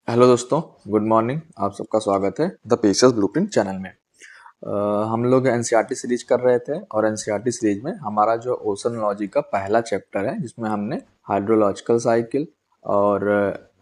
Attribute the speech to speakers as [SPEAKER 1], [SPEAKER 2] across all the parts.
[SPEAKER 1] Hello दोस्तों, good morning. आप सबका स्वागत है द पेशेंस ब्लूप्रिंट चैनल में। हम लोग एनसीईआरटी सीरीज कर रहे थे और एनसीईआरटी सीरीज में हमारा जो ओशनोलॉजी का पहला चैप्टर है जिसमें हमने हाइड्रोलॉजिकल साइकिल और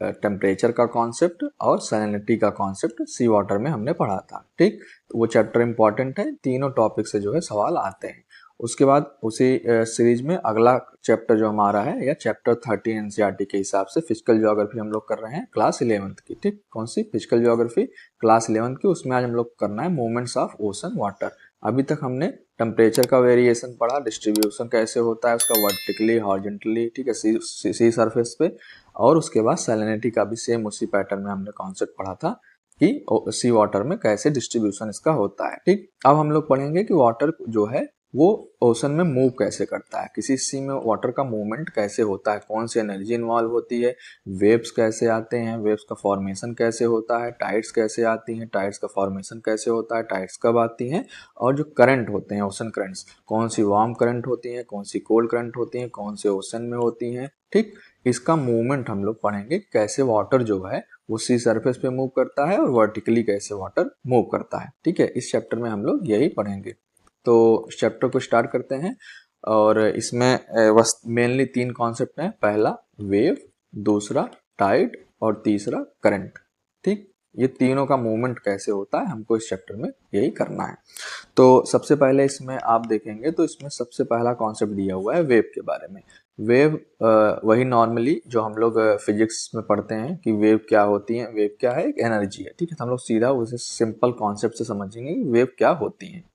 [SPEAKER 1] टेम्परेचर का कॉन्सेप्ट और सैलिनिटी का कॉन्सेप्ट सी वाटर में हमने पढ़ा था। ठीक, तो वो चैप्टर इंपॉर्टेंट है, तीनों टॉपिक से जो है सवाल आते हैं। उसके बाद उसी सीरीज में अगला चैप्टर जो हमारा है या चैप्टर 13 एनसीईआरटी के हिसाब से फिजिकल ज्योग्राफी हम लोग कर रहे हैं क्लास 11th की। ठीक, कौन सी? फिजिकल ज्योग्राफी क्लास 11th की। उसमें आज हम लोग करना है मूवमेंट्स ऑफ ओशन वाटर। अभी तक हमने टेम्परेचर का वेरिएशन पढ़ा, डिस्ट्रीब्यूशन कैसे होता है उसका वर्टिकली हॉरिजॉन्टली, ठीक है, सी सरफेस पे। और उसके बाद सैलिनिटी का भी सेम उसी पैटर्न में हमने कॉन्सेप्ट पढ़ा था कि सी वाटर में कैसे डिस्ट्रीब्यूशन इसका होता है। ठीक, अब हम लोग पढ़ेंगे कि वाटर जो है वो ओशन में मूव कैसे करता है, किसी सी में वाटर का मूवमेंट कैसे होता है, कौन सी एनर्जी इन्वॉल्व होती है, वेव्स कैसे आते हैं, वेव्स का फॉर्मेशन कैसे होता है, टाइड्स कैसे आती हैं, टाइड्स का फॉर्मेशन कैसे होता है, टाइड्स कब आती हैं, और जो करंट होते हैं ओशन करंट्स, कौन सी वार्म करंट होती हैं, कौन सी कोल्ड करंट होती हैं, कौन से ओशन में होती हैं। ठीक, इसका मूवमेंट हम लोग पढ़ेंगे, कैसे वाटर जो है वो सी सरफेस पे मूव करता है और वर्टिकली कैसे वाटर मूव करता है। ठीक है, इस चैप्टर में हम लोग यही पढ़ेंगे। तो चैप्टर को स्टार्ट करते हैं और इसमें बस मेनली तीन कॉन्सेप्ट हैं। पहला वेव, दूसरा टाइड और तीसरा करंट। ठीक, ये तीनों का मूवमेंट कैसे होता है हमको इस चैप्टर में यही करना है। तो सबसे पहले इसमें आप देखेंगे तो इसमें सबसे पहला कॉन्सेप्ट दिया हुआ है वेव के बारे में। वेव वही नॉर्मली जो हम लोग फिजिक्स में पढ़ते हैं कि वेव क्या होती है। वेव क्या है? एक एनर्जी है। ठीक है, तो हम लोग सीधा उसे सिंपल कॉन्सेप्ट से समझेंगे कि वेव क्या होती है।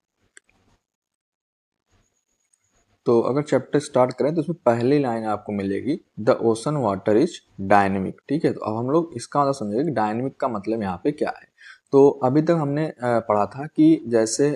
[SPEAKER 1] तो अगर चैप्टर स्टार्ट करें तो उसमें पहली लाइन आपको मिलेगी the ocean water is dynamic. ठीक है, तो अब हम लोग इसका मतलब समझेंगे कि डायनेमिक का मतलब यहाँ पे क्या है। तो अभी तक हमने पढ़ा था कि जैसे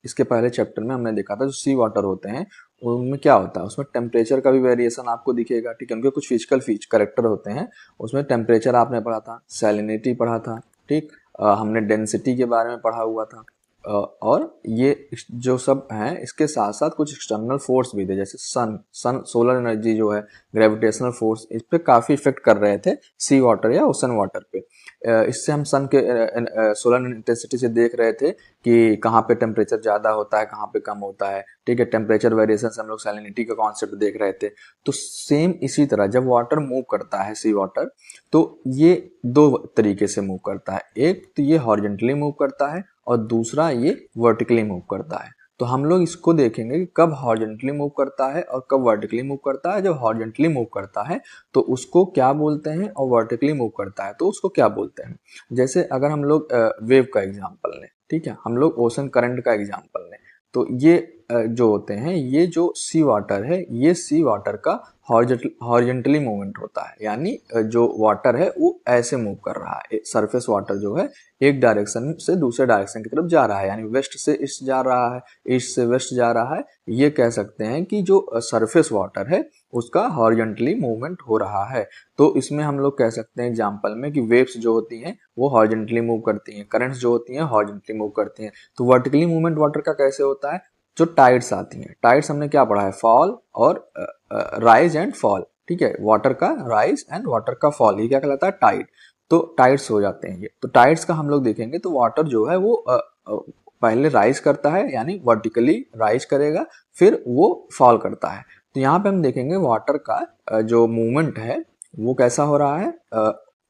[SPEAKER 1] इसके पहले चैप्टर में हमने देखा था जो सी वाटर होते हैं उनमें क्या होता है, उसमें टेम्परेचर का भी वेरिएशन आपको दिखेगा। ठीक है, उनके कुछ फिजिकल करेक्टर होते हैं। उसमें टेम्परेचर आपने पढ़ा था, सैलिनिटी पढ़ा था। ठीक, हमने डेंसिटी के बारे में पढ़ा हुआ था। और ये जो सब हैं इसके साथ साथ कुछ एक्सटर्नल फोर्स भी थे, जैसे सन सोलर एनर्जी जो है, ग्रेविटेशनल फोर्स, इस पे काफी इफेक्ट कर रहे थे सी वाटर या ओशन वाटर पे। इससे हम सन के सोलर इंटेंसिटी से देख रहे थे कि कहाँ पे टेम्परेचर ज्यादा होता है, कहाँ पे कम होता है। ठीक है, टेम्परेचर वेरिएशन से हम लोग सैलिनिटी का कॉन्सेप्ट देख रहे थे। तो सेम इसी तरह जब वाटर मूव करता है, सी वाटर, तो ये दो तरीके से मूव करता है। एक तो ये हॉरिजॉन्टली मूव करता है और दूसरा ये वर्टिकली मूव करता है। तो हम लोग इसको देखेंगे कि कब हॉरिजॉन्टली मूव करता है और कब वर्टिकली मूव करता है। जब हॉरिजॉन्टली मूव करता है तो उसको क्या बोलते हैं और वर्टिकली मूव करता है तो उसको क्या बोलते हैं। जैसे अगर हम लोग वेव का एग्जांपल लें, ठीक है, हम लोग ओशन करंट का एग्जांपल लें, तो ये जो होते हैं, ये जो सी वाटर है, ये सी वाटर का हॉरिजॉन्टली मूवमेंट होता है। यानी जो वाटर है वो ऐसे मूव कर रहा है, सरफेस वाटर जो है एक डायरेक्शन से दूसरे डायरेक्शन की तरफ जा रहा है, यानी वेस्ट से ईस्ट जा रहा है, ईस्ट से वेस्ट जा रहा है। ये कह सकते हैं कि जो सरफेस वाटर है उसका हॉरिजॉन्टली मूवमेंट हो रहा है। तो इसमें हम लोग कह सकते हैं एग्जांपल में कि वेव्स जो होती हैं वो हॉरिजॉन्टली मूव करती हैं, करंट्स जो होती हैं हॉरिजॉन्टली मूव करती हैं। तो वर्टिकली मूवमेंट वाटर का कैसे होता है? जो टाइड्स आती हैं, टाइड्स हमने क्या पढ़ा है? फॉल और राइज एंड फॉल। ठीक है, वाटर का राइज एंड वाटर का फॉल, ये क्या कहलाता है? टाइड। तो टाइड्स हो जाते हैं ये। तो टाइड्स का हम लोग देखेंगे तो वाटर जो है वो पहले राइज करता है, यानी वर्टिकली राइज करेगा, फिर वो फॉल करता है। तो यहाँ पे हम देखेंगे वाटर का जो मूवमेंट है वो कैसा हो रहा है?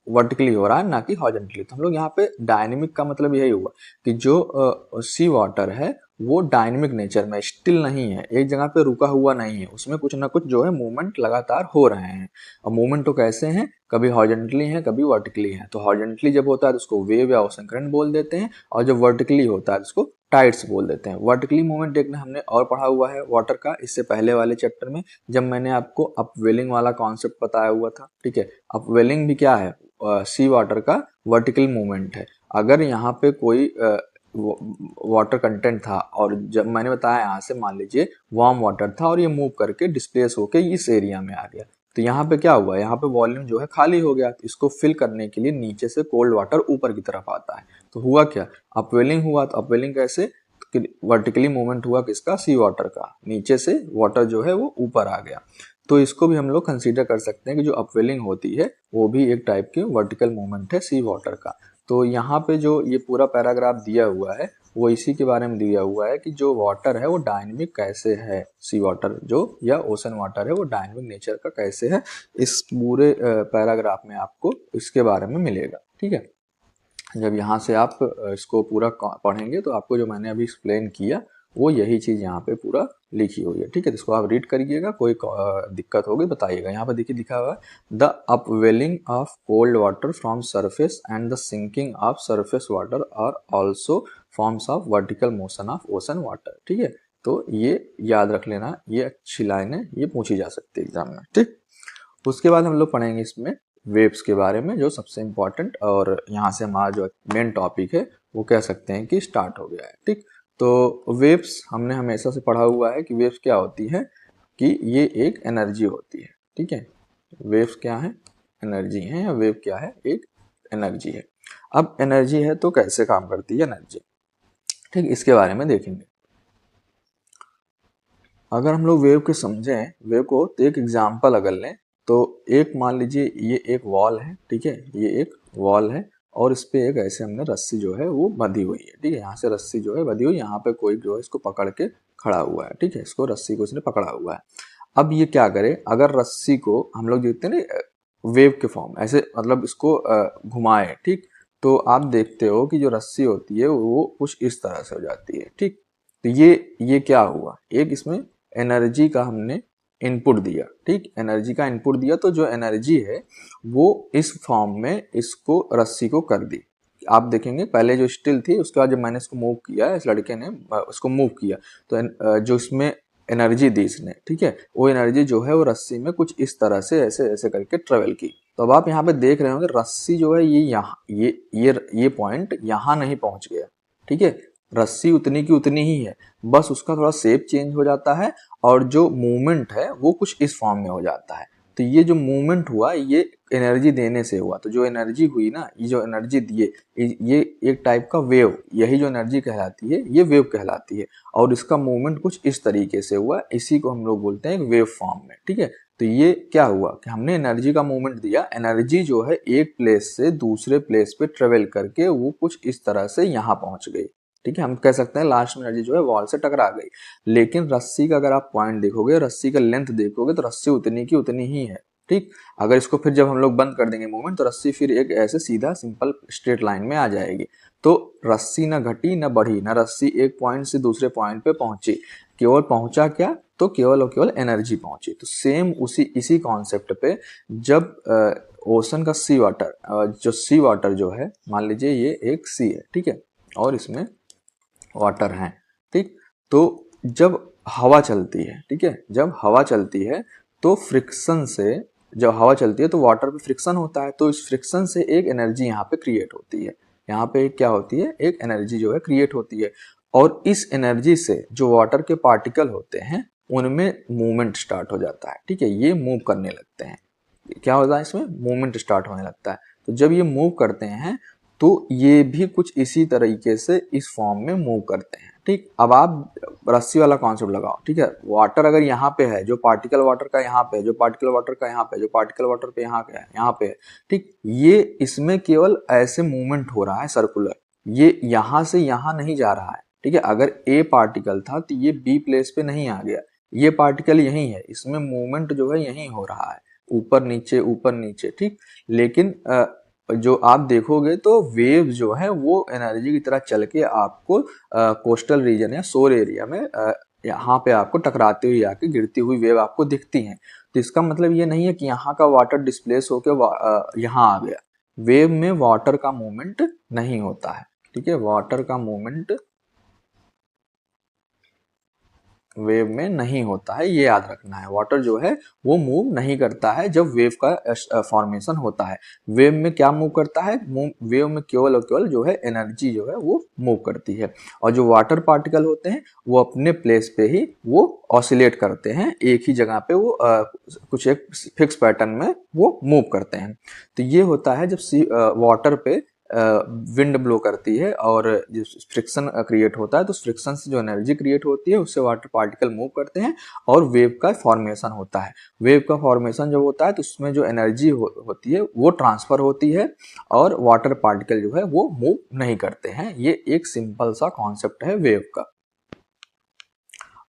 [SPEAKER 1] वर्टिकली हो रहा है, ना कि हॉरिजॉन्टली। तो हम लोग यहाँ पे डायनेमिक का मतलब यही हुआ कि जो सी वाटर है वो डायनेमिक नेचर में स्टिल नहीं है, एक जगह पे रुका हुआ नहीं है, उसमें कुछ ना कुछ जो है मूवमेंट लगातार हो रहे हैं। और मूवमेंट तो कैसे हैं? कभी हॉरिजॉन्टली है, कभी वर्टिकली है। तो हॉरिजॉन्टली जब होता है तो उसको वेव या ओशन करंट बोल देते हैं, और जब वर्टिकली होता है तो उसको टाइड्स बोल देते हैं। वर्टिकली मूवमेंट देखना हमने और पढ़ा हुआ है वाटर का, इससे पहले वाले चैप्टर में, जब मैंने आपको अपवेलिंग वाला कॉन्सेप्ट बताया हुआ था। ठीक है, अपवेलिंग भी क्या है? सी वाटर का वर्टिकल मूवमेंट है। अगर यहाँ पे कोई वाटर कंटेंट था और जब मैंने बताया यहाँ से मान लीजिए वार्म वाटर था और ये मूव करके डिस्प्लेस होके इस एरिया में आ गया, तो यहाँ पे क्या हुआ? यहाँ पे वॉल्यूम जो है खाली हो गया। तो इसको फिल करने के लिए नीचे से कोल्ड वाटर ऊपर की तरफ आता है। तो हुआ क्या? अपवेलिंग हुआ। तो अपवेलिंग कैसे? वर्टिकली मूवमेंट हुआ किसका? सी वाटर का। नीचे से वाटर जो है वो ऊपर आ गया। तो इसको भी हम लोग कंसीडर कर सकते हैं कि जो अपवेलिंग होती है वो भी एक टाइप की वर्टिकल मूवमेंट है सी वाटर का। तो यहाँ पे जो ये पूरा पैराग्राफ दिया हुआ है वो इसी के बारे में दिया हुआ है कि जो वाटर है वो डायनेमिक कैसे है, सी वाटर जो या ओशन वाटर है वो डायनेमिक नेचर का कैसे है, इस पूरे पैराग्राफ में आपको इसके बारे में मिलेगा। ठीक है, जब यहाँ से आप इसको पूरा पढ़ेंगे तो आपको जो मैंने अभी एक्सप्लेन किया वो यही चीज़ यहाँ पे पूरा लिखी हुई है। ठीक है, तो इसको आप रीड करिएगा, कोई दिक्कत होगी बताइएगा। यहाँ पर देखिए लिखा हुआ है the upwelling of cold water from surface and the sinking of surface water are also forms of vertical motion of ocean water. ठीक है, तो ये याद रख लेना, ये अच्छी लाइन है, ये पूछी जा सकती है एग्जाम में। ठीक, उसके बाद हम लोग पढ़ेंगे इसमें वेव्स के बारे में, जो सबसे इम्पोर्टेंट, और यहाँ से हमारा जो मेन टॉपिक है वो कह सकते हैं कि स्टार्ट हो गया है। ठीक, तो वेव्स हमने हमेशा से पढ़ा हुआ है कि वेव्स क्या होती है, कि ये एक एनर्जी होती है। ठीक है, वेव्स क्या है, एनर्जी है, या वेव क्या है, एक एनर्जी है। अब एनर्जी है तो कैसे काम करती है एनर्जी, ठीक, इसके बारे में देखेंगे। अगर हम लोग वेव के समझें वेव को, तो एक एग्जाम्पल अगर लें तो एक मान लीजिए ये एक वॉल है। ठीक है, ये एक वॉल है और इस पे एक ऐसे हमने रस्सी जो है वो बंधी हुई है। ठीक है, यहाँ से रस्सी जो है बंधी हुई, यहाँ पे कोई जो है इसको पकड़ के खड़ा हुआ है। ठीक है, इसको रस्सी को इसने पकड़ा हुआ है। अब ये क्या करे, अगर रस्सी को हम लोग देखते हैं ना वेव के फॉर्म, ऐसे मतलब इसको घुमाए, ठीक, तो आप देखते हो कि जो रस्सी होती है वो कुछ इस तरह से हो जाती है। ठीक, तो ये क्या हुआ, एक इसमें एनर्जी का हमने इनपुट दिया। ठीक, एनर्जी का इनपुट दिया, तो जो एनर्जी है वो इस फॉर्म में इसको रस्सी को कर दी। आप देखेंगे पहले जो स्टिल थी, उसके बाद जब मैंने इसको मूव किया, इस लड़के ने उसको मूव किया, तो जो इसमें एनर्जी दी इसने, ठीक है, वो एनर्जी जो है वो रस्सी में कुछ इस तरह से ऐसे ऐसे करके ट्रेवल की। तो अब आप यहाँ पे देख रहे होंगे रस्सी जो है ये यहाँ ये पॉइंट यहाँ नहीं पहुंच गया। ठीक है, रस्सी उतनी की उतनी ही है, बस उसका थोड़ा शेप चेंज हो जाता है और जो मूवमेंट है वो कुछ इस फॉर्म में हो जाता है। तो ये जो मूवमेंट हुआ ये एनर्जी देने से हुआ। तो जो एनर्जी हुई ना, ये जो एनर्जी दिए, ये एक टाइप का वेव, यही जो एनर्जी कहलाती है ये वेव कहलाती है, और इसका मूवमेंट कुछ इस तरीके से हुआ, इसी को हम लोग बोलते हैं एक वेव फॉर्म में। ठीक है, तो ये क्या हुआ कि हमने एनर्जी का मूवमेंट दिया, एनर्जी जो है एक प्लेस से दूसरे प्लेस पे ट्रेवल करके वो कुछ इस तरह से यहाँ पहुंच गई। ठीक है, हम कह सकते हैं लास्ट में एनर्जी जो है वॉल से टकरा गई। लेकिन रस्सी का अगर आप पॉइंट देखोगे, रस्सी का लेंथ देखोगे, तो रस्सी उतनी की उतनी ही है। ठीक, अगर इसको फिर जब हम लोग बंद कर देंगे मूवमेंट, तो रस्सी फिर एक ऐसे सीधा सिंपल स्ट्रेट लाइन में आ जाएगी। तो रस्सी ना घटी ना बढ़ी, ना रस्सी एक पॉइंट से दूसरे पॉइंट पे पहुंची, केवल पहुंचा क्या, तो केवल और केवल एनर्जी पहुंची। तो सेम इसी कॉन्सेप्ट पे जब ओशन का सी वाटर, जो सी वाटर जो है, मान लीजिए ये एक सी है, ठीक है, और इसमें वाटर हैं। ठीक, तो जब हवा चलती है, ठीक है, जब हवा चलती है तो फ्रिक्शन से, जब हवा चलती है तो वाटर पे फ्रिक्शन होता है, तो इस फ्रिक्शन से एक एनर्जी यहाँ पे क्रिएट होती है। यहाँ पे क्या होती है, एक एनर्जी जो है क्रिएट होती है, और इस एनर्जी से जो वाटर के पार्टिकल होते हैं उनमें मूवमेंट स्टार्ट हो जाता है। ठीक है, ये मूव करने लगते हैं। क्या होता है, इसमें मूवमेंट स्टार्ट होने लगता है। तो जब ये मूव करते हैं तो ये भी कुछ इसी तरीके से इस फॉर्म में मूव करते हैं। ठीक, अब आप रस्सी वाला कॉन्सेप्ट लगाओ। ठीक है, वाटर अगर यहाँ पे है, जो पार्टिकल वाटर का यहाँ पे, जो पार्टिकल वाटर का यहाँ पे, जो पार्टिकल वाटर पे यहाँ पे है, यहाँ पे है। ठीक, ये इसमें केवल ऐसे मूवमेंट हो रहा है सर्कुलर, ये यहाँ से यहाँ नहीं जा रहा है। ठीक है, अगर ए पार्टिकल था तो ये बी प्लेस पे नहीं आ गया, ये पार्टिकल यही है, इसमें मूवमेंट जो है यही हो रहा है, ऊपर नीचे। ठीक, लेकिन जो आप देखोगे तो वेव जो है वो एनर्जी की तरह चल के आपको कोस्टल रीजन या शोर एरिया में यहाँ पे आपको टकराती हुई आके गिरती हुई वेव आपको दिखती हैं। तो इसका मतलब ये नहीं है कि यहाँ का वाटर डिस्प्लेस होकर यहाँ आ गया। वेव में वाटर का मूवमेंट नहीं होता है। ठीक है, वाटर का मूवमेंट वेव में नहीं होता है, ये याद रखना है। वाटर जो है वो मूव नहीं करता है जब वेव का फॉर्मेशन होता है। वेव में क्या मूव करता है, वेव में केवल और केवल जो है एनर्जी जो है वो मूव करती है, और जो वाटर पार्टिकल होते हैं वो अपने प्लेस पे ही वो ऑसिलेट करते हैं, एक ही जगह पे वो कुछ एक फिक्स पैटर्न में वो मूव करते हैं। तो ये होता है जब वाटर पे विंड ब्लो करती है और जो फ्रिक्शन क्रिएट होता है, तो फ्रिक्शन से जो एनर्जी क्रिएट होती है उससे वाटर पार्टिकल मूव करते हैं और वेव का फॉर्मेशन होता है। वेव का फॉर्मेशन जब होता है तो उसमें जो एनर्जी होती है वो ट्रांसफर होती है और वाटर पार्टिकल जो है वो मूव नहीं करते हैं। ये एक सिंपल सा कॉन्सेप्ट है वेव का।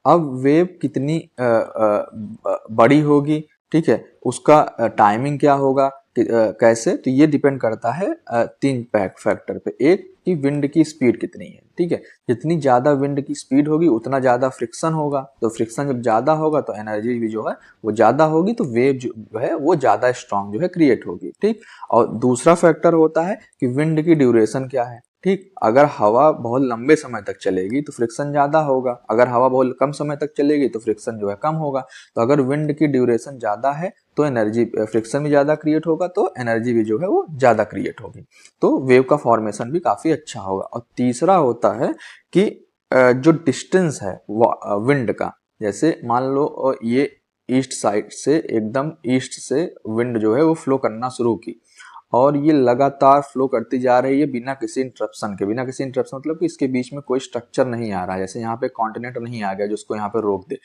[SPEAKER 1] अब वेव कितनी बड़ी होगी, ठीक है, उसका टाइमिंग क्या होगा, कैसे, तो ये डिपेंड करता है तीन फैक्टर पे। एक कि विंड की स्पीड कितनी है, ठीक है, जितनी ज्यादा विंड की स्पीड होगी उतना ज्यादा फ्रिक्शन होगा, तो फ्रिक्शन जब ज्यादा होगा तो एनर्जी भी जो है वो ज्यादा होगी, तो वेव जो है वो ज्यादा स्ट्रांग जो है क्रिएट होगी, ठीक। और दूसरा फैक्टर होता है कि विंड की ड्यूरेशन क्या है, ठीक। अगर हवा बहुत लंबे समय तक चलेगी तो फ्रिक्शन ज्यादा होगा, अगर हवा बहुत कम समय तक चलेगी तो फ्रिक्शन जो है कम होगा। तो अगर विंड की ड्यूरेशन ज्यादा है तो एनर्जी, फ्रिक्शन भी ज्यादा क्रिएट होगा तो एनर्जी भी जो है वो ज्यादा क्रिएट होगी, तो वेव का फॉर्मेशन भी काफी अच्छा होगा। और तीसरा होता है कि जो डिस्टेंस है विंड का, जैसे मान लो ये ईस्ट साइड से, एकदम ईस्ट से विंड जो है वो फ्लो करना शुरू की और ये लगातार फ्लो करती जा रही है बिना किसी इंटरप्शन के। बिना किसी इंटरप्शन मतलब कि इसके बीच में कोई स्ट्रक्चर नहीं आ रहा है, जैसे यहाँ पे कॉन्टिनेंट नहीं आ गया जो उसको यहाँ पे रोक दे,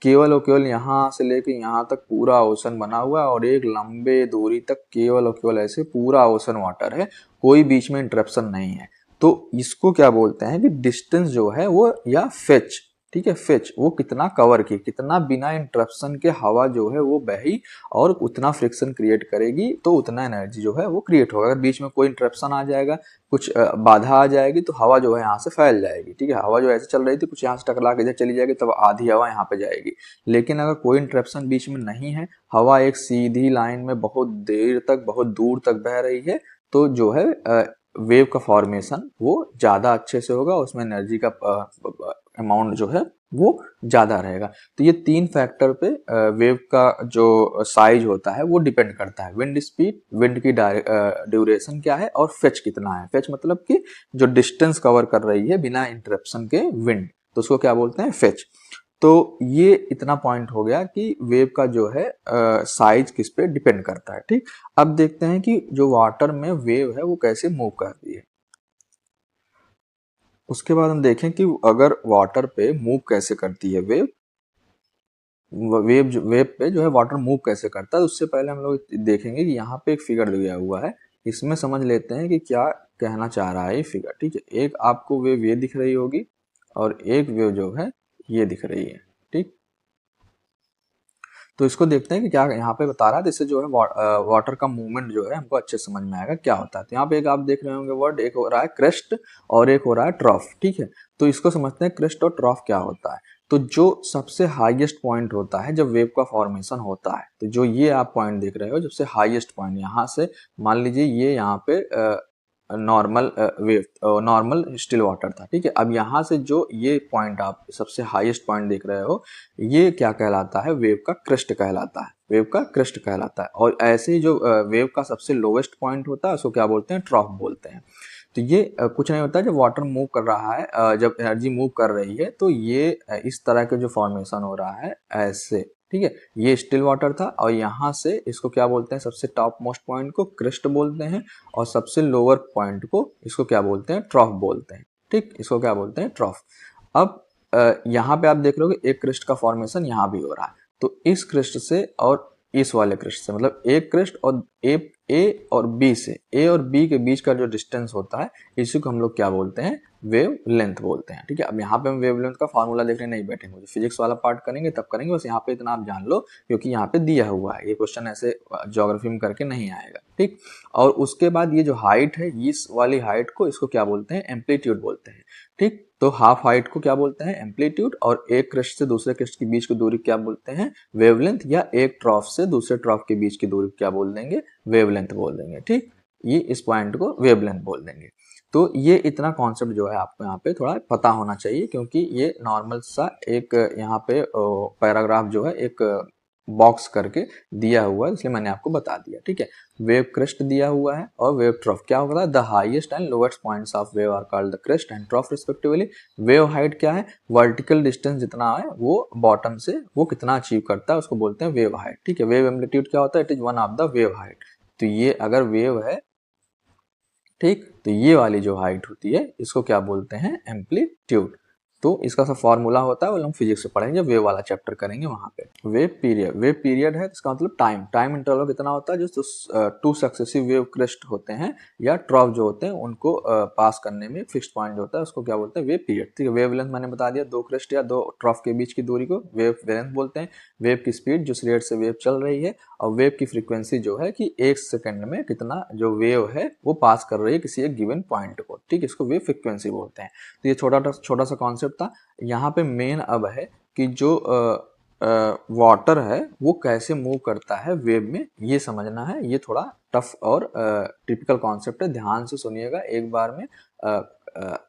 [SPEAKER 1] केवल और केवल यहाँ से लेके यहाँ तक पूरा ओशन बना हुआ है और एक लंबे दूरी तक केवल और केवल ऐसे पूरा ओशन वाटर है, कोई बीच में इंटरप्शन नहीं है। तो इसको क्या बोलते हैं कि डिस्टेंस जो है वो, या फेच, ठीक है, फेच वो कितना कवर की, कितना बिना इंटरप्शन के हवा जो है वो बही और उतना फ्रिक्शन क्रिएट करेगी, तो उतना एनर्जी जो है वो क्रिएट होगा। अगर बीच में कोई इंटरप्शन आ जाएगा, कुछ बाधा आ जाएगी, तो हवा जो है यहाँ से फैल जाएगी, ठीक है। हवा जो ऐसे चल रही थी कुछ यहाँ से टकरा के इधर चली जाएगी, तब आधी हवा यहाँ पे जाएगी। लेकिन अगर कोई इंटरप्शन बीच में नहीं है, हवा एक सीधी लाइन में बहुत देर तक, बहुत दूर तक बह रही है, तो जो है वेव का फॉर्मेशन वो ज्यादा अच्छे से होगा, उसमें एनर्जी का अमाउंट जो है वो ज्यादा रहेगा। तो ये तीन फैक्टर पे वेव का जो साइज होता है वो डिपेंड करता है। विंड स्पीड, विंड की ड्यूरेशन क्या है, और फेच कितना है। फेच मतलब कि जो डिस्टेंस कवर कर रही है बिना इंटरप्शन के विंड, तो उसको क्या बोलते हैं, फेच। तो ये इतना पॉइंट हो गया कि वेव का जो है साइज किस पे डिपेंड करता है, ठीक। अब देखते हैं कि जो वाटर में वेव है वो कैसे मूव करती है। उसके बाद हम देखें कि अगर वाटर पे मूव कैसे करती है वेव, वेव पे जो है वाटर मूव कैसे करता है। उससे पहले हम लोग देखेंगे कि यहाँ पे एक फिगर दिया हुआ है, इसमें समझ लेते हैं कि क्या कहना चाह रहा है ये फिगर, ठीक है। एक आपको वेव ये दिख रही होगी और एक वेव जो है ये दिख रही है, ठीक। तो इसको देखते हैं कि क्या यहाँ पे बता रहा है, इससे जो है वाटर का मूवमेंट जो है हमको अच्छे समझ में आएगा क्या होता है। तो यहाँ पे एक आप देख रहे होंगे वर्ड, एक हो रहा है क्रेस्ट और एक हो रहा है ट्रॉफ, ठीक है। तो इसको समझते हैं क्रेस्ट और ट्रॉफ क्या होता है। तो जो सबसे हाईएस्ट पॉइंट होता है जब वेव का फॉर्मेशन होता है, तो जो ये आप पॉइंट देख रहे हो, सबसे हाईएस्ट पॉइंट, यहाँ से मान लीजिए ये यहाँ पे normal wave, normal still water था, ठीक है। अब यहाँ से जो ये पॉइंट आप सबसे हाईएस्ट पॉइंट देख रहे हो, ये क्या कहलाता है, वेव का क्रेस्ट कहलाता है, वेव का क्रेस्ट कहलाता है। और ऐसे ही जो वेव का सबसे लोवेस्ट पॉइंट होता है उसको क्या बोलते हैं, ट्रॉफ बोलते हैं। तो ये कुछ नहीं होता, जब वाटर मूव कर रहा है, जब एनर्जी मूव कर रही है, तो ये इस तरह के जो फॉर्मेशन हो रहा है ऐसे, ठीक है। ये स्टिल वाटर था और यहाँ से इसको क्या बोलते हैं, सबसे टॉप मोस्ट पॉइंट को क्रेस्ट बोलते हैं और सबसे लोअर पॉइंट को इसको क्या बोलते हैं, ट्रॉफ बोलते हैं, ठीक। इसको क्या बोलते हैं, ट्रॉफ। अब यहाँ पे आप देख रहे हो एक क्रेस्ट का फॉर्मेशन यहाँ भी हो रहा है, तो इस क्रेस्ट से और इस वाले क्रेस्ट से, मतलब एक क्रेस्ट और ए और बी से, ए और बी के बीच का जो डिस्टेंस होता है इसी को हम लोग क्या बोलते हैं, वेव लेंथ बोलते हैं, ठीक है। अब यहाँ पे हम वेव लेंथ का फॉर्मूला देखने नहीं बैठेंगे, फिजिक्स वाला पार्ट करेंगे तब करेंगे, बस यहाँ पे इतना आप जान लो क्योंकि यहाँ पे दिया हुआ है, ये क्वेश्चन ऐसे ज्योग्राफी में करके नहीं आएगा, ठीक। और उसके बाद ये जो हाइट है, इस वाली हाइट को इसको क्या बोलते हैं, एम्पलीट्यूड बोलते हैं, ठीक। तो हाफ हाइट को क्या बोलते हैं, एम्पलीट्यूड, और एक क्रेस्ट से दूसरे क्रेस्ट के बीच की दूरी क्या बोलते हैं, वेवलेंथ, या एक ट्रॉफ से दूसरे ट्रॉफ के बीच की दूरी क्या बोल देंगे, वेवलेंथ बोल देंगे, ठीक। ये इस पॉइंट को वेवलेंथ बोल देंगे। तो ये इतना कॉन्सेप्ट जो है आपको यहाँ पे थोड़ा पता होना चाहिए, क्योंकि ये नॉर्मल सा एक यहाँ पे पैराग्राफ जो है एक बॉक्स करके दिया हुआ है, इसलिए मैंने आपको बता दिया, ठीक है। वेव क्रेस्ट दिया हुआ है और वेव ट्रॉफ क्या होगा, the highest and lowest points of wave are called the crest and trough respectively. Wave height क्या है, वर्टिकल डिस्टेंस जितना है वो बॉटम से वो कितना अचीव करता है उसको बोलते हैं वेव हाइट, ठीक है। वेव एम्पलीट्यूड क्या होता है, it is one of the wave height. तो ये अगर वेव है ठीक। तो ये वाली जो हाइट होती है इसको क्या बोलते हैं, एम्पलीट्यूड। तो इसका सब फॉर्मूला होता है, वो हम फिजिक्स से पढ़ेंगे, वेव वाला चैप्टर करेंगे वहां पे। वेव पीरियड है, इसका मतलब टाइम इंटरवल कितना होता है, जो टू सक्सेसिव वेव क्रेस्ट होते हैं या ट्रॉफ जो होते हैं उनको पास करने में फिक्स्ड पॉइंट जो होता है उसको क्या बोलते हैं, वेव पीरियड। ठीक है, वेव लेंथ मैंने बता दिया, दो क्रेस्ट या दो ट्रॉफ के बीच की दूरी को वेव लेंथ बोलते हैं। वेव की स्पीड, जिस रेट से वेव चल रही है, और वेव की फ्रीक्वेंसी जो है कि एक सेकंड में कितना जो वेव है वो पास कर रही है किसी एक गिवन पॉइंट को। ठीक है, इसको वेव फ्रीक्वेंसी बोलते हैं। तो ये छोटा सा कॉन्सेप्ट था। यहाँ पे मेन अब है कि जो वाटर है वो कैसे मूव करता है वेव में, ये समझना है। ये थोड़ा टफ और टिपिकल कॉन्सेप्ट है, ध्यान से सुनिएगा, एक बार में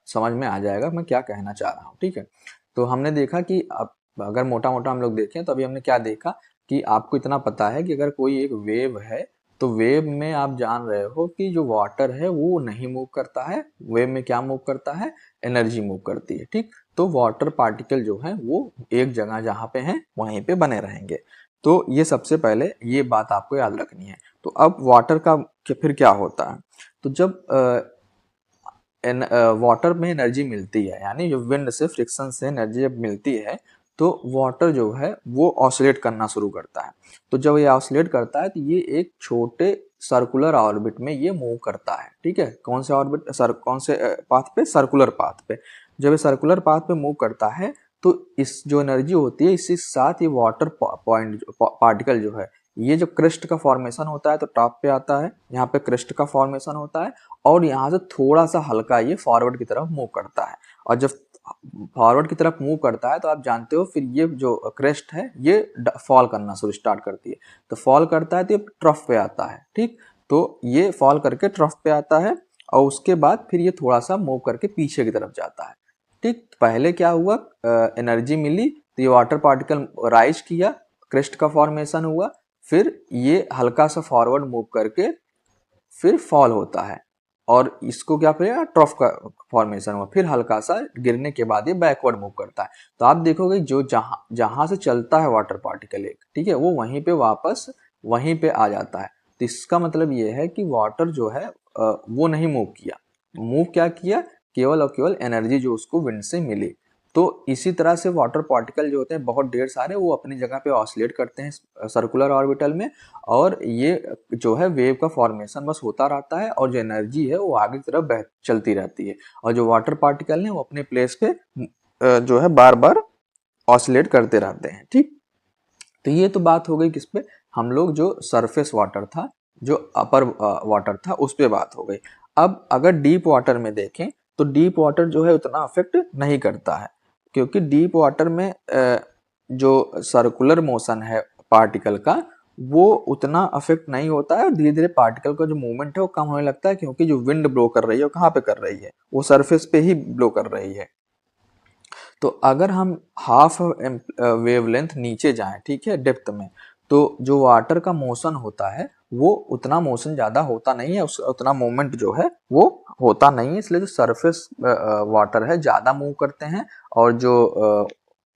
[SPEAKER 1] समझ में आ जाएगा मैं क्या कहना चाह रहा हूँ। ठीक है, तो हमने देखा कि अब अगर मोटा मोटा हम लोग देखें तो अभी हमने क्या देखा कि आपको इतना पता है कि अगर कोई एक वेव है तो वेव में आप जान रहे हो कि जो वाटर है वो नहीं मूव करता है, वेव में क्या मूव करता है, एनर्जी मूव करती है। ठीक, तो वाटर पार्टिकल जो है वो एक जगह जहाँ पे हैं वहीं पे बने रहेंगे। तो ये सबसे पहले ये बात आपको याद रखनी है। तो अब वाटर का फिर क्या होता है, तो जब वाटर में एनर्जी मिलती है, यानी जो विंड से, फ्रिक्शन से एनर्जी जब मिलती है तो वाटर जो है वो ऑसिलेट करना शुरू करता है। तो जब ये ऑसिलेट करता है तो ये एक छोटे सर्कुलर ऑर्बिट में ये मूव करता है। ठीक है, कौन से ऑर्बिट, कौन से पाथ पे, सर्कुलर पाथ पे। जब ये सर्कुलर पाथ पे मूव करता है तो इस जो एनर्जी होती है इसी साथ ये वाटर पॉइंट पार्टिकल जो है, ये जो क्रिस्ट का फॉर्मेशन होता है तो टॉप पे आता है, यहाँ पे क्रिस्ट का फॉर्मेशन होता है और यहाँ से थोड़ा सा हल्का ये फॉरवर्ड की तरफ मूव करता है। और जब फॉरवर्ड की तरफ मूव करता है तो आप जानते हो फिर ये जो क्रेस्ट है ये फॉल करना शुरू स्टार्ट करती है। तो फॉल करता है तो ये ट्रफ पे आता है। ठीक, तो ये फॉल करके ट्रफ पे आता है और उसके बाद फिर ये थोड़ा सा मूव करके पीछे की तरफ जाता है। ठीक, पहले क्या हुआ, एनर्जी मिली तो ये वाटर पार्टिकल राइज किया, क्रेस्ट का फॉर्मेशन हुआ, फिर ये हल्का सा फॉरवर्ड मूव करके फिर फॉल होता है और इसको क्या करेगा, ट्रफ का फॉर्मेशन हुआ, फिर हल्का सा गिरने के बाद ये बैकवर्ड मूव करता है। तो आप देखोगे जो जहां से चलता है वाटर पार्टिकल एक, ठीक है, वो वहीं पे वापस वहीं पे आ जाता है। तो इसका मतलब ये है कि वाटर जो है वो नहीं मूव किया, मूव क्या किया, केवल और केवल एनर्जी जो उसको विंड से मिली। तो इसी तरह से वाटर पार्टिकल जो होते हैं बहुत ढेर सारे, वो अपनी जगह पे ऑसिलेट करते हैं सर्कुलर ऑर्बिटल में, और ये जो है वेव का फॉर्मेशन बस होता रहता है और जो एनर्जी है वो आगे की तरफ बह चलती रहती है। और जो वाटर पार्टिकल है वो अपने प्लेस पे जो है बार बार ऑसिलेट करते रहते हैं। ठीक, तो ये तो बात हो गई किस पे, हम लोग जो सरफेस वाटर था, जो अपर वाटर था, उस पे बात हो गई। अब अगर डीप वाटर में देखें तो डीप वाटर जो है उतना अफेक्ट नहीं करता है, क्योंकि डीप वाटर में जो सर्कुलर मोशन है पार्टिकल का वो उतना अफेक्ट नहीं होता है और धीरे धीरे पार्टिकल का जो मूवमेंट है वो कम होने लगता है, क्योंकि जो विंड ब्लो कर रही है वो कहाँ पे कर रही है, वो सरफेस पे ही ब्लो कर रही है। तो अगर हम हाफ वेवलेंथ नीचे जाएं, ठीक है, डेप्थ में, तो जो वाटर का मोशन होता है वो उतना मोशन ज्यादा होता नहीं है, उतना मूवमेंट जो है वो होता नहीं है, इसलिए जो सरफेस वाटर है ज्यादा मूव करते हैं और जो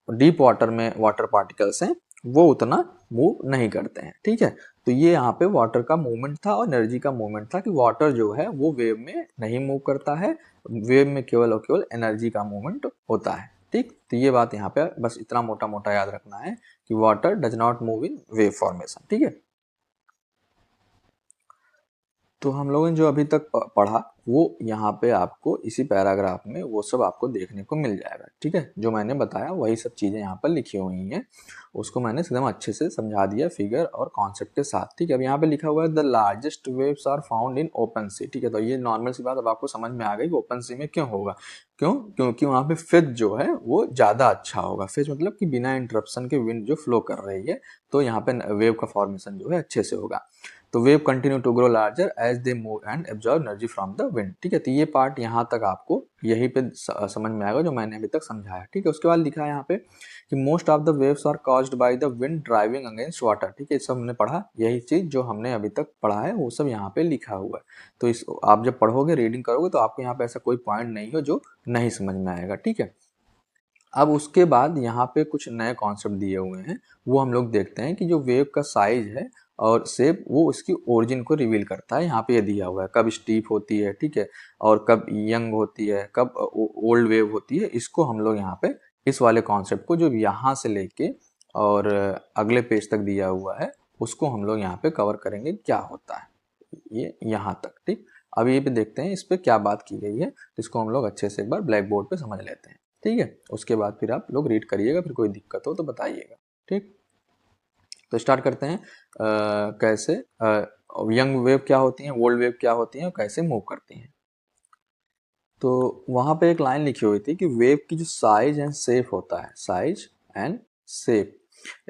[SPEAKER 1] डीप वाटर में वाटर पार्टिकल्स हैं वो उतना मूव नहीं करते हैं। ठीक है, तो ये यहाँ पे वाटर का मूवमेंट था और एनर्जी का मूवमेंट था कि वाटर जो है वो वेव में नहीं मूव करता है, वेव में केवल और केवल एनर्जी का मूवमेंट होता है। ठीक, तो ये बात यहाँ पे बस इतना मोटा मोटा याद रखना है कि water does not move in wave formation. ठीक है, तो हम लोगों ने जो अभी तक पढ़ा वो यहाँ पे आपको इसी पैराग्राफ में वो सब आपको देखने को मिल जाएगा। ठीक है, जो मैंने बताया वही सब चीज़ें यहाँ पर लिखी हुई हैं, उसको मैंने एकदम अच्छे से समझा दिया फिगर और कॉन्सेप्ट के साथ। ठीक है, अब यहाँ पे लिखा हुआ है the largest waves are found in open sea. ठीक है, तो ये नॉर्मल सी बात अब आपको समझ में आ गई कि ओपन सी में क्यों होगा, क्योंकि वहाँ पे फेज जो है वो ज़्यादा अच्छा होगा। फेज मतलब कि बिना इंटरप्शन के विंड जो फ्लो कर रही है, तो यहाँ पे वेव का फॉर्मेशन जो है अच्छे से होगा। तो wave continue to grow larger as they move and absorb energy from the wind. ठीक है, तो ये पार्ट यहाँ तक आपको यहीं पे समझ में आएगा जो मैंने अभी तक समझाया। ठीक है, उसके बाद लिखा है यहाँ पे कि most of the waves are caused by the wind driving against water. ठीक है, सब हमने पढ़ा, यही चीज जो हमने अभी तक पढ़ा है वो सब यहाँ पे लिखा हुआ है। तो इस आप जब पढ़ोगे, रीडिंग करोगे, तो आपको यहाँ पे ऐसा कोई पॉइंट नहीं हो जो नहीं समझ में आएगा। ठीक है, अब उसके बाद यहाँ पे कुछ नए कॉन्सेप्ट दिए हुए हैं, वो हम लोग देखते हैं कि जो वेव का साइज है और शेप वो इसकी ओरिजिन को रिवील करता है। यहाँ पे ये दिया हुआ है कब स्टीप होती है, ठीक है, और कब यंग होती है, कब ओल्ड वेव होती है। इसको हम लोग यहाँ पे इस वाले कॉन्सेप्ट को जो यहाँ से लेके और अगले पेज तक दिया हुआ है उसको हम लोग यहाँ पे कवर करेंगे क्या होता है ये यहाँ तक। ठीक, अब ये पे देखते हैं इस पे क्या बात की गई है, तो इसको हम लोग अच्छे से एक बार ब्लैक बोर्ड पे समझ लेते हैं। ठीक है, उसके बाद फिर आप लोग रीड करिएगा, फिर कोई दिक्कत हो तो बताइएगा। ठीक, तो स्टार्ट करते हैं। कैसे यंग वेव क्या होती हैं, ओल्ड वेव क्या होती हैं और कैसे मूव करती हैं। तो वहां पे एक लाइन लिखी हुई थी कि वेव की जो साइज एंड शेप होता है, साइज एंड शेप,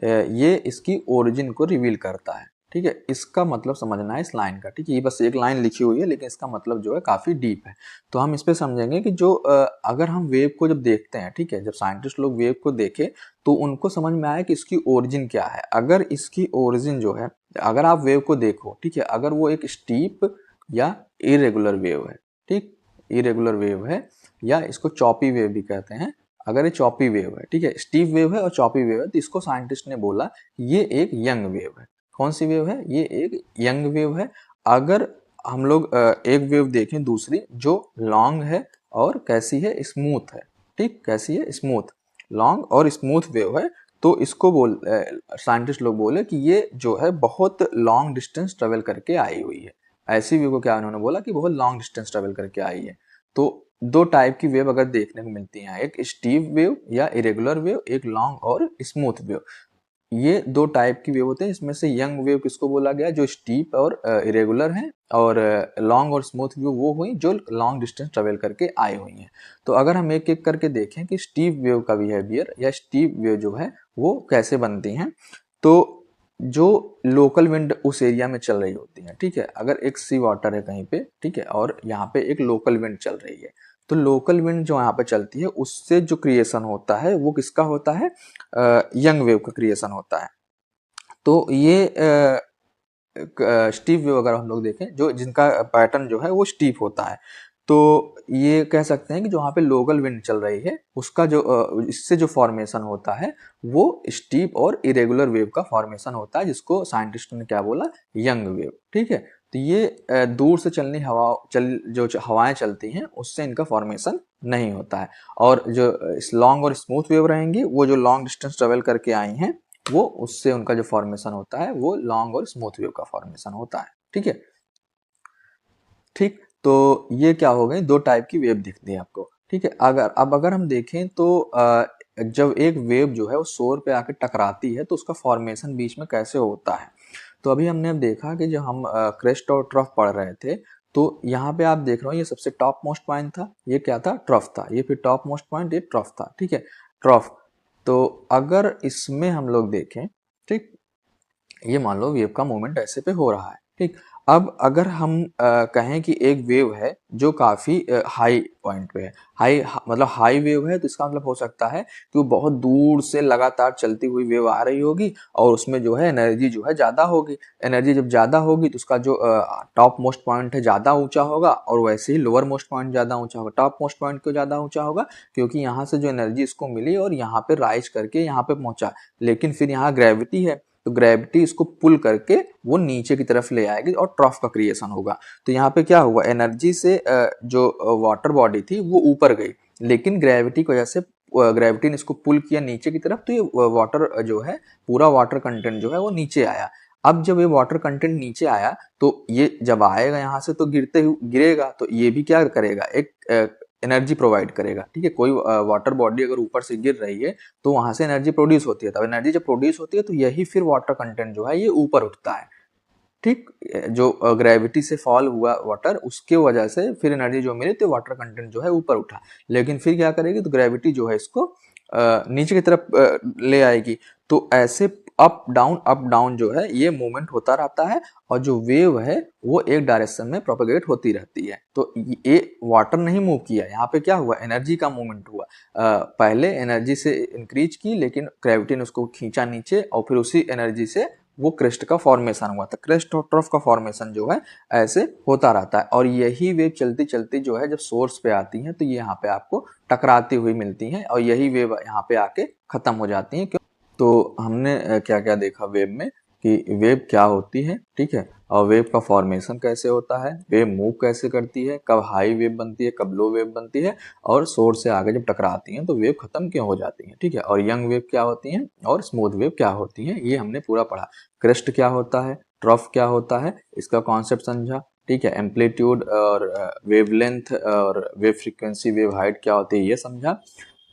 [SPEAKER 1] ये इसकी ओरिजिन को रिवील करता है। ठीक है, इसका मतलब समझना है इस लाइन का। ठीक है, ये बस एक लाइन लिखी हुई है लेकिन इसका मतलब जो है काफी डीप है। तो हम इस पे समझेंगे कि जो अगर हम वेव को जब देखते हैं, ठीक है, जब साइंटिस्ट लोग वेव को देखे तो उनको समझ में आया कि इसकी ओरिजिन क्या है। अगर इसकी ओरिजिन जो है, अगर आप वेव को देखो, ठीक है, अगर वो एक स्टीप या इरेगुलर वेव है, ठीक, इरेगुलर वेव है या इसको चॉपी वेव भी कहते हैं। अगर ये चॉपी वेव है, ठीक है, स्टीप वेव है और चॉपी वेव है, तो इसको साइंटिस्ट ने बोला ये एक यंग वेव है। कौन सी वेव है, ये एक यंग वेव है। अगर हम लोग एक वेव देखें दूसरी जो लॉन्ग है और कैसी है, स्मूथ है। ठीक, कैसी है, स्मूथ, लॉन्ग और स्मूथ वेव है, तो इसको साइंटिस्ट लोग बोले कि ये जो है बहुत लॉन्ग डिस्टेंस ट्रेवल करके आई हुई है। ऐसी वेव को क्या उन्होंने बोला कि बहुत लॉन्ग डिस्टेंस ट्रेवल करके आई है। तो दो टाइप की वेव अगर देखने को मिलती हैं, एक स्टीप वेव या इरेगुलर वेव, एक लॉन्ग और स्मूथ वेव। ये दो टाइप की वेव होते हैं। इसमें से यंग वेव किसको बोला गया, जो स्टीप और इरेगुलर हैं, और लॉन्ग और स्मूथ वेव वो हुई जो लॉन्ग डिस्टेंस ट्रेवल करके आई हुई हैं। तो अगर हम एक एक करके देखें कि स्टीप वेव का बिहेवियर या स्टीप वेव जो है वो कैसे बनती हैं, तो जो लोकल विंड उस एरिया में चल रही होती है, ठीक है, अगर एक सी वाटर है कहीं पे, ठीक है, और यहाँ पे एक लोकल विंड चल रही है, तो लोकल विंड जो यहाँ पे चलती है उससे जो क्रिएशन होता है वो किसका होता है, यंग वेव का क्रिएशन होता है। तो ये स्टीप वेव अगर हम लोग देखें, जो जिनका पैटर्न जो है वो स्टीप होता है, तो ये कह सकते हैं कि जो वहाँ पे लोकल विंड चल रही है उसका जो इससे जो फॉर्मेशन होता है वो स्टीप और इरेगुलर वेव का फॉर्मेशन होता है, जिसको साइंटिस्ट ने क्या बोला, यंग वेव। ठीक है, तो ये दूर से चलनी जो हवाएं चलती हैं उससे इनका फॉर्मेशन नहीं होता है। और जो लॉन्ग और स्मूथ वेव रहेंगी वो जो लॉन्ग डिस्टेंस ट्रेवल करके आई हैं वो उससे उनका जो फॉर्मेशन होता है वो लॉन्ग और स्मूथ वेव का फॉर्मेशन होता है। ठीक है, ठीक, तो ये क्या हो गई, दो टाइप की वेव दिखती है आपको। ठीक है, अगर हम देखें तो जब एक वेव जो है वो शोर पे आके टकराती है तो उसका फॉर्मेशन बीच में कैसे होता है। तो अभी हमने अब देखा कि जब हम क्रेस्ट और ट्रफ पढ़ रहे थे, तो यहाँ पे आप देख रहे हो ये सबसे टॉप मोस्ट पॉइंट था, ये क्या था, ट्रफ था, ये फिर टॉप मोस्ट पॉइंट, ये ट्रफ था। ठीक है, ट्रफ। तो अगर इसमें हम लोग देखें, ठीक, ये मान लो वेव का मूवमेंट ऐसे पे हो रहा है। ठीक, अब अगर हम कहें कि एक वेव है जो काफी हाई पॉइंट पे है, मतलब हाई वेव है, तो इसका मतलब हो सकता है कि वो बहुत दूर से लगातार चलती हुई वेव आ रही होगी और उसमें जो है एनर्जी जो है ज्यादा होगी। एनर्जी जब ज्यादा होगी तो उसका जो टॉप मोस्ट पॉइंट है ज्यादा ऊंचा होगा, और वैसे ही लोअर मोस्ट पॉइंट ज्यादा ऊंचा होगा। टॉप मोस्ट पॉइंट क्यों ज्यादा ऊंचा होगा, क्योंकि यहाँ से जो एनर्जी इसको मिली और यहाँ पे राइज करके यहाँ पे पहुंचा, लेकिन फिर यहाँ ग्रेविटी है तो ग्रेविटी इसको पुल करके वो नीचे की तरफ ले आएगी और ट्रफ का क्रिएशन होगा। तो यहाँ पे क्या हुआ, एनर्जी से जो वाटर बॉडी थी वो ऊपर गई, लेकिन ग्रेविटी की वजह से ग्रेविटी ने इसको पुल किया नीचे की तरफ, तो ये वाटर जो है, पूरा वाटर कंटेंट जो है वो नीचे आया। अब जब ये वाटर कंटेंट नीचे आया तो ये जब आएगा यहाँ से तो गिरेगा, तो ये भी क्या करेगा, एक एनर्जी प्रोवाइड करेगा। ठीक है, कोई वाटर बॉडी अगर ऊपर से गिर रही है तो वहां से एनर्जी प्रोड्यूस होती है, तब एनर्जी जब प्रोड्यूस होती है तो यही फिर वाटर कंटेंट जो है ये ऊपर उठता है। ठीक, जो ग्रेविटी से फॉल हुआ वाटर उसके वजह से फिर एनर्जी जो मिली तो वाटर कंटेंट जो है ऊपर उठा, लेकिन फिर क्या करेगी, तो ग्रेविटी जो है इसको नीचे की तरफ ले आएगी। तो ऐसे अप डाउन जो है ये मूवमेंट होता रहता है, और जो वेव है वो एक डायरेक्शन में प्रोपेगेट होती रहती है। तो ये वाटर नहीं मूव किया, यहाँ पे क्या हुआ, एनर्जी का मूवमेंट हुआ। पहले एनर्जी से इंक्रीज की लेकिन ग्रेविटी ने उसको खींचा नीचे, और फिर उसी एनर्जी से वो क्रेस्ट का फॉर्मेशन हुआ था। क्रेस्ट और ट्रफ का फॉर्मेशन जो है ऐसे होता रहता है, और यही वेव चलती चलती जो है जब सोर्स पे आती है तो ये यहाँ पे आपको टकराती हुई मिलती हैं, और यही वेव यहाँ पे आके खत्म हो जाती हैं। क्यों, तो हमने क्या क्या देखा वेव में, कि वेव क्या होती है, ठीक है, और वेव का फॉर्मेशन कैसे होता है, वेव मूव कैसे करती है, कब हाई वेव बनती है, कब लो वेव बनती है, और सोर्स से आगे जब टकराती हैं तो वेव खत्म क्यों हो जाती है, ठीक है, और यंग वेव क्या होती हैं और स्मूथ वेव क्या होती है, ये हमने पूरा पढ़ा। क्रेस्ट क्या होता है, ट्रफ क्या होता है, इसका कॉन्सेप्ट समझा, ठीक है, एम्पलीट्यूड और वेवलेंथ और वेव फ्रीक्वेंसी, वेव हाइट क्या होती है ये समझा।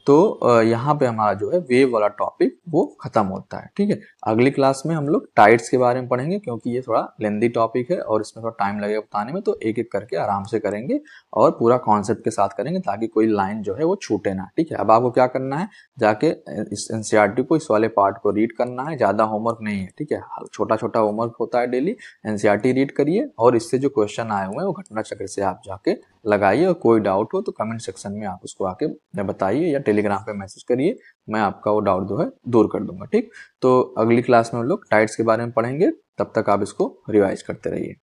[SPEAKER 1] तो यहाँ पे हमारा जो है वेव वाला टॉपिक वो खत्म होता है, ठीक है। अगली क्लास में हम लोग टाइड्स के बारे में पढ़ेंगे, क्योंकि ये थोड़ा लेंदी टॉपिक है और इसमें थोड़ा टाइम लगेगा बताने में, तो एक एक करके आराम से करेंगे और पूरा कॉन्सेप्ट के साथ करेंगे ताकि कोई लाइन जो है वो छूटे ना, ठीक है। अब आपको क्या करना है, जाके इस एनसीईआरटी को, इस वाले पार्ट को रीड करना है, ज़्यादा होमवर्क नहीं है, ठीक है, छोटा छोटा होमवर्क होता है डेली। एनसीईआरटी रीड करिए और इससे जो क्वेश्चन आए हुए हैं वो घटना चक्र से आप जाके लगाइए, और कोई डाउट हो तो कमेंट सेक्शन में आप उसको आके बताइए या टेलीग्राम पे मैसेज करिए, मैं आपका वो डाउट जो है दूर कर दूंगा, ठीक। तो अगली क्लास में हम लोग टाइड्स के बारे में पढ़ेंगे, तब तक आप इसको रिवाइज करते रहिए।